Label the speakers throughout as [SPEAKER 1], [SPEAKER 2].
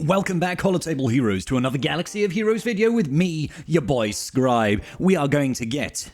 [SPEAKER 1] Welcome back, Holotable Heroes, to another Galaxy of Heroes video with me, your boy Scribe. We are going to get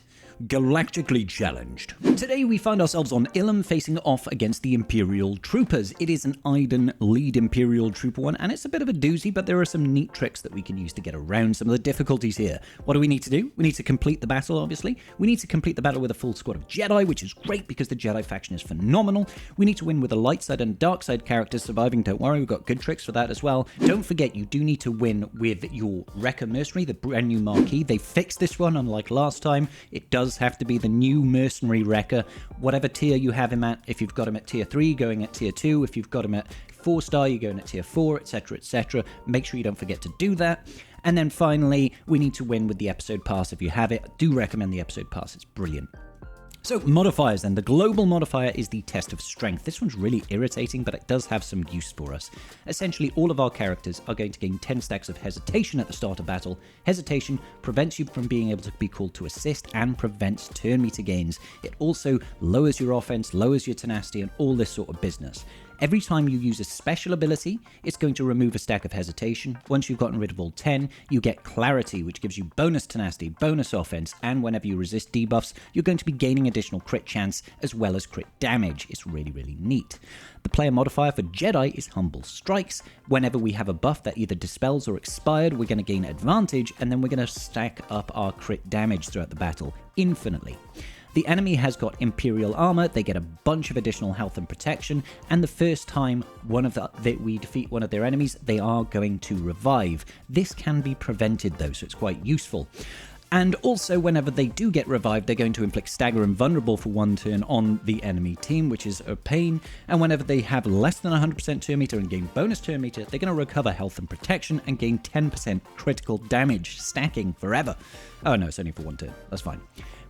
[SPEAKER 1] galactically challenged. Today we find ourselves on Ilum facing off against the Imperial Troopers. It is an Iden lead Imperial Trooper one, and it's a bit of a doozy, but there are some neat tricks that we can use to get around some of the difficulties here. What do we need to do? We need to complete the battle, obviously. We need to complete the battle with a full squad of Jedi, which is great because the Jedi faction is phenomenal. We need to win with a light side and dark side characters surviving. Don't worry, we've got good tricks for that as well. Don't forget, you do need to win with your Wrecker Mercenary, the brand new marquee. They fixed this one, unlike last time. It does have to be the new Mercenary Wrecker. Whatever tier you have him at, if you've got him at tier 3, going at tier 2. If you've got him at 4-star, you're going at tier 4, etc, etc. Make sure you don't forget to do that. And then finally, we need to win with the episode pass if you have it. I do recommend the episode pass, it's brilliant. So, modifiers then. The global modifier is the test of strength. This one's really irritating, but it does have some use for us. Essentially, all of our characters are going to gain 10 stacks of hesitation at the start of battle. Hesitation prevents you from being able to be called to assist and prevents turn meter gains. It also lowers your offense, lowers your tenacity, and all this sort of business. Every time you use a special ability, it's going to remove a stack of hesitation. Once you've gotten rid of all 10, you get clarity, which gives you bonus tenacity, bonus offense, and whenever you resist debuffs, you're going to be gaining additional crit chance as well as crit damage. It's really, really neat. The player modifier for Jedi is Humble Strikes. Whenever we have a buff that either dispels or expired, we're going to gain advantage, and then we're going to stack up our crit damage throughout the battle infinitely. The enemy has got Imperial Armor, they get a bunch of additional health and protection, and the first time we defeat one of their enemies, they are going to revive. This can be prevented though, so it's quite useful. And also, whenever they do get revived, they're going to inflict stagger and vulnerable for one turn on the enemy team, which is a pain. And whenever they have less than 100% turn meter and gain bonus turn meter, they're going to recover health and protection and gain 10% critical damage, stacking forever. Oh no, it's only for one turn. That's fine.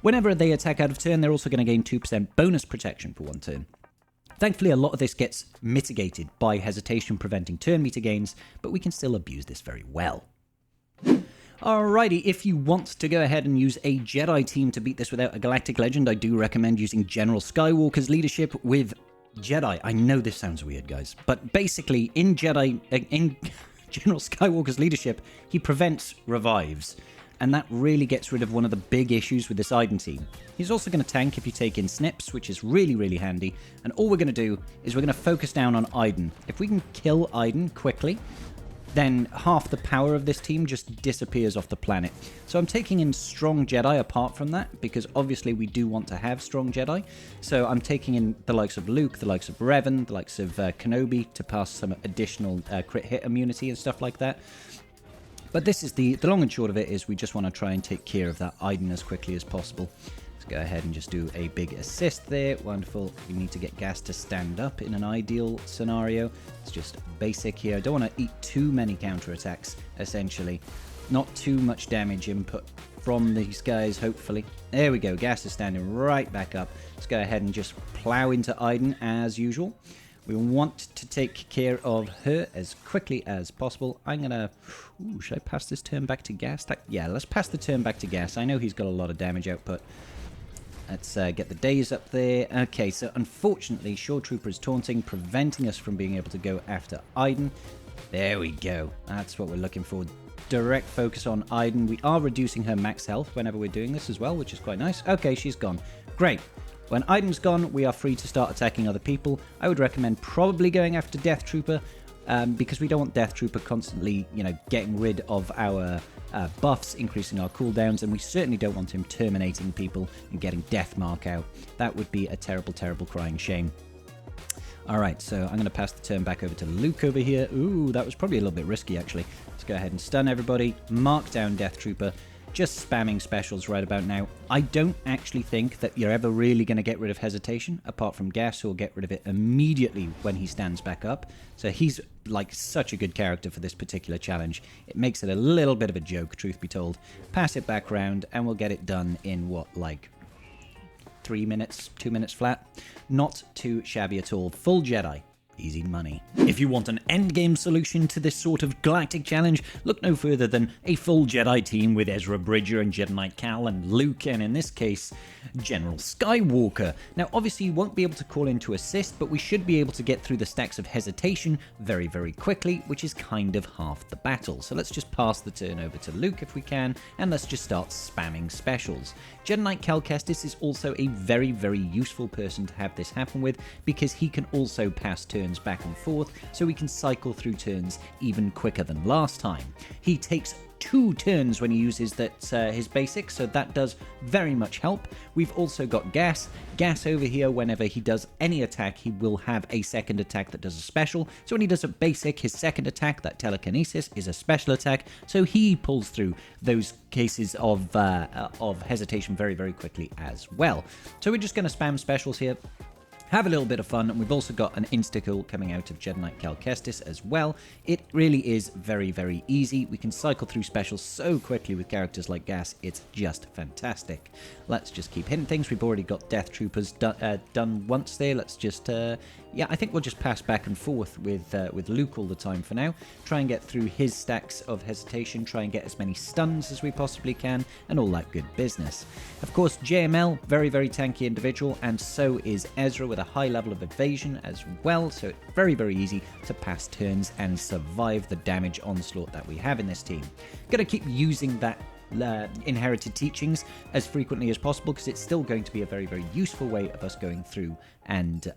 [SPEAKER 1] Whenever they attack out of turn, they're also going to gain 2% bonus protection for one turn. Thankfully, a lot of this gets mitigated by hesitation preventing turn meter gains, but we can still abuse this very well. Alrighty, if you want to go ahead and use a Jedi team to beat this without a Galactic Legend, I do recommend using General Skywalker's leadership with Jedi. I know this sounds weird, guys, but basically, in General Skywalker's leadership, he prevents revives, and that really gets rid of one of the big issues with this Iden team. He's also going to tank if you take in Snips, which is really, really handy, and all we're going to do is we're going to focus down on Iden. If we can kill Iden quickly, then half the power of this team just disappears off the planet. So I'm taking in strong Jedi apart from that, because obviously we do want to have strong Jedi. So I'm taking in the likes of Luke, the likes of Revan, the likes of Kenobi to pass some additional crit hit immunity and stuff like that. But this is the long and short of it is we just want to try and take care of that Iden as quickly as possible. Let's go ahead and just do a big assist there. Wonderful. We need to get gas to stand up in an ideal scenario. It's just basic here. I don't want to eat too many counterattacks, essentially. Not too much damage input from these guys, hopefully. There we go. Gas is standing right back up. Let's go ahead and just plow into Iden as usual. We want to take care of her as quickly as possible. I'm going to... Ooh, should I pass this turn back to gas? Yeah, let's pass the turn back to gas. I know he's got a lot of damage output. Let's get the days up there. Okay, so unfortunately, Shore Trooper is taunting, preventing us from being able to go after Iden. There we go. That's what we're looking for. Direct focus on Iden. We are reducing her max health whenever we're doing this as well, which is quite nice. Okay, she's gone. Great. When Iden's gone, we are free to start attacking other people. I would recommend probably going after Death Trooper, because we don't want Death Trooper constantly, getting rid of our buffs, increasing our cooldowns, and we certainly don't want him terminating people and getting Death Mark out. That would be a terrible, terrible crying shame. Alright, so I'm going to pass the turn back over to Luke over here. Ooh, that was probably a little bit risky, actually. Let's go ahead and stun everybody, mark down Death Trooper. Just spamming specials right about now. I don't actually think that you're ever really going to get rid of hesitation, apart from Gas, who will get rid of it immediately when he stands back up. So he's like such a good character for this particular challenge. It makes it a little bit of a joke, truth be told. Pass it back round, and we'll get it done in what, like 3 minutes, 2 minutes flat? Not too shabby at all. Full Jedi. Easy money. If you want an endgame solution to this sort of galactic challenge, look no further than a full Jedi team with Ezra Bridger and Jedi Knight Cal and Luke, and in this case, General Skywalker. Now, obviously, you won't be able to call in to assist, but we should be able to get through the stacks of hesitation very, very quickly, which is kind of half the battle. So let's just pass the turn over to Luke if we can, and let's just start spamming specials. Jedi Knight Cal Kestis is also a very, very useful person to have this happen with, because he can also pass turns back and forth, so we can cycle through turns even quicker than last time. He takes 2 turns when he uses his basic, so that does very much help. We've also got Gas over here. Whenever he does any attack, he will have a second attack that does a special. So when he does a basic, his second attack, that telekinesis, is a special attack, so he pulls through those cases of hesitation very, very quickly as well. So we're just going to spam specials here, have a little bit of fun, and we've also got an insta-kill coming out of Jedi Knight Cal Kestis as well. It really is very, very easy. We can cycle through specials so quickly with characters like Gas, it's just fantastic. Let's just keep hitting things. We've already got Death Troopers done once there. Let's just, yeah, I think we'll just pass back and forth with Luke all the time for now. Try and get through his stacks of hesitation, try and get as many stuns as we possibly can, and all that good business. Of course, JML, very, very tanky individual, and so is Ezra with a high level of evasion as well, so it's very, very easy to pass turns and survive the damage onslaught that we have in this team. Gonna keep using that inherited teachings as frequently as possible, because it's still going to be a very, very useful way of us going through and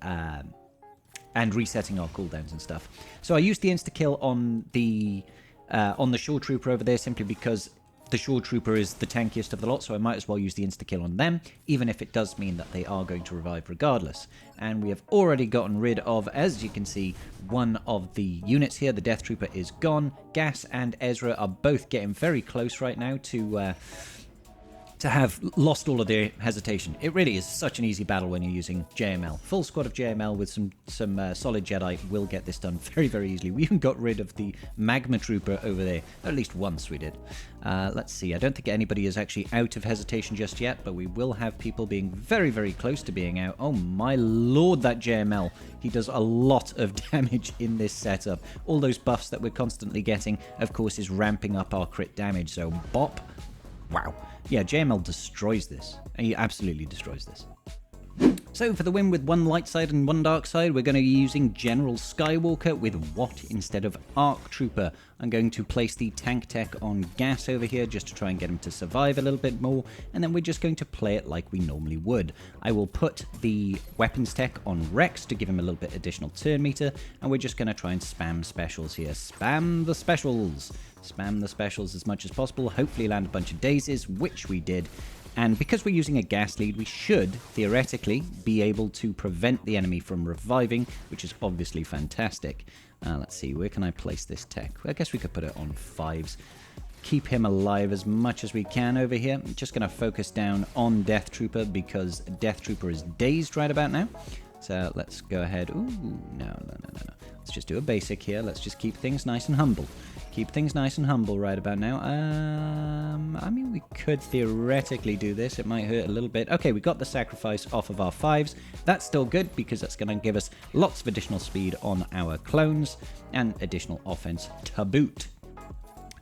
[SPEAKER 1] resetting our cooldowns and stuff. So I used the insta-kill on the Shore Trooper over there simply because the Shore Trooper is the tankiest of the lot, so I might as well use the insta-kill on them, even if it does mean that they are going to revive regardless. And we have already gotten rid of, as you can see, one of the units here. The Death Trooper is gone. Gas and Ezra are both getting very close right now to have lost all of their hesitation. It really is such an easy battle when you're using JML. Full squad of JML with some solid Jedi will get this done very, very easily. We even got rid of the Magma Trooper over there. At least once we did. Let's see. I don't think anybody is actually out of hesitation just yet, but we will have people being very, very close to being out. Oh my lord, that JML. He does a lot of damage in this setup. All those buffs that we're constantly getting, of course, is ramping up our crit damage. So bop. Wow. Yeah, JML destroys this. He absolutely destroys this. So for the win with one light side and one dark side, we're going to be using General Skywalker with Watt instead of Arc Trooper. I'm going to place the tank tech on Gas over here just to try and get him to survive a little bit more, and then we're just going to play it like we normally would. I will put the weapons tech on Rex to give him a little bit additional turn meter, and we're just going to try and spam specials here. Spam the specials! Spam the specials as much as possible, hopefully land a bunch of daisies, which we did. And because we're using a gas lead, we should, theoretically, be able to prevent the enemy from reviving, which is obviously fantastic. Let's see, where can I place this tech? I guess we could put it on 5s. Keep him alive as much as we can over here. I'm just going to focus down on Death Trooper, because Death Trooper is dazed right about now. So let's go ahead. Ooh, no. Let's just do a basic here. Let's just keep things nice and humble. Keep things nice and humble right about now. I mean, we could theoretically do this. It might hurt a little bit. Okay, we got the sacrifice off of our 5s. That's still good, because that's going to give us lots of additional speed on our clones and additional offense to boot.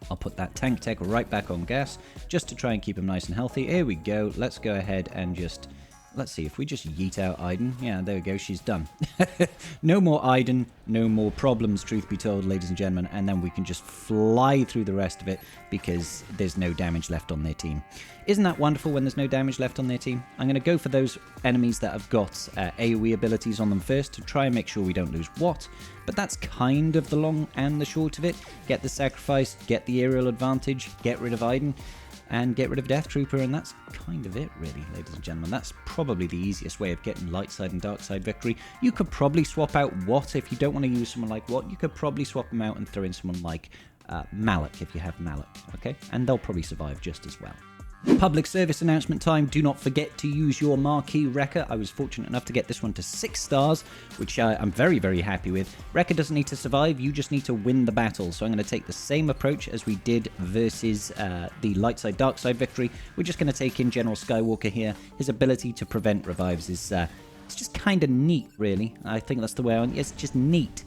[SPEAKER 1] I'll put that tank tech right back on Gas just to try and keep him nice and healthy. Here we go. Let's go ahead and just... Let's see, if we just yeet out Iden. Yeah, there we go, she's done. No more Iden, no more problems, truth be told, ladies and gentlemen. And then we can just fly through the rest of it, because there's no damage left on their team. Isn't that wonderful when there's no damage left on their team? I'm going to go for those enemies that have got AoE abilities on them first to try and make sure we don't lose Watt. But that's kind of the long and the short of it. Get the sacrifice, get the aerial advantage, get rid of Iden, and get rid of Death Trooper, and that's kind of it, really, ladies and gentlemen. That's probably the easiest way of getting light side and dark side victory. You could probably swap out Watt if you don't want to use someone like Watt. You could probably swap him out and throw in someone like Malak if you have Malak, okay? And they'll probably survive just as well. Public service announcement time. Do not forget to use your marquee Wrecker. I was fortunate enough to get this one to 6 stars, which I'm very, very happy with. Wrecker doesn't need to survive, you just need to win the battle. So I'm going to take the same approach as we did versus the light side, dark side victory. We're just going to take in General Skywalker here. His ability to prevent revives is It's just kind of neat, really. I think that's the way it's just neat.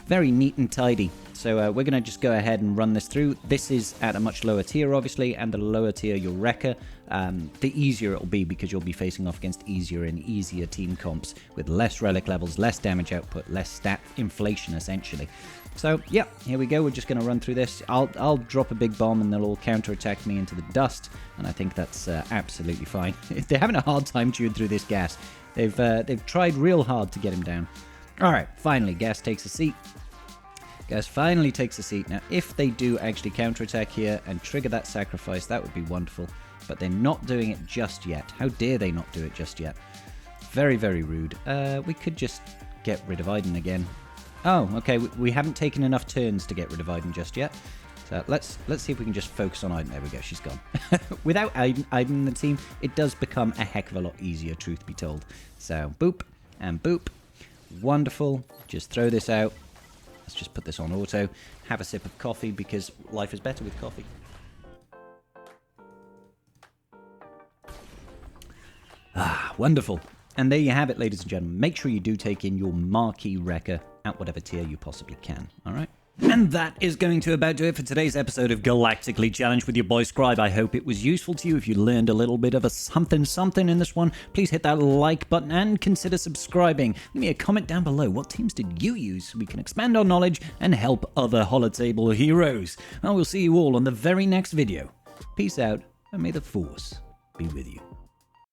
[SPEAKER 1] Very neat and tidy. So we're going to just go ahead and run this through. This is at a much lower tier, obviously, and the lower tier your Wrecker, the easier it'll be because you'll be facing off against easier and easier team comps with less relic levels, less damage output, less stat inflation, essentially. So, yeah, here we go. We're just going to run through this. I'll drop a big bomb and they'll all counterattack me into the dust, and I think that's absolutely fine. They're having a hard time chewing through this gas. They've tried real hard to get him down. All right, finally, Gas takes a seat. Gas finally takes a seat. Now, if they do actually counterattack here and trigger that sacrifice, that would be wonderful. But they're not doing it just yet. How dare they not do it just yet? Very, very rude. We could just get rid of Iden again. Oh, okay. We haven't taken enough turns to get rid of Iden just yet. So let's see if we can just focus on Iden. There we go. She's gone. Without Iden in the team, it does become a heck of a lot easier, truth be told. So boop and boop. Wonderful. Just throw this out. Let's just put this on auto. Have a sip of coffee because life is better with coffee. Ah, wonderful. And there you have it, ladies and gentlemen. Make sure you do take in your marquee Wrecker at whatever tier you possibly can. All right? And that is going to about do it for today's episode of Galactically Challenged with your boy Scribe. I hope it was useful to you. If you learned a little bit of a something in this one, please hit that like button and consider subscribing. Leave me a comment down below. What teams did you use so we can expand our knowledge and help other holotable heroes? I will see you all on the very next video. Peace out, and may the Force be with you.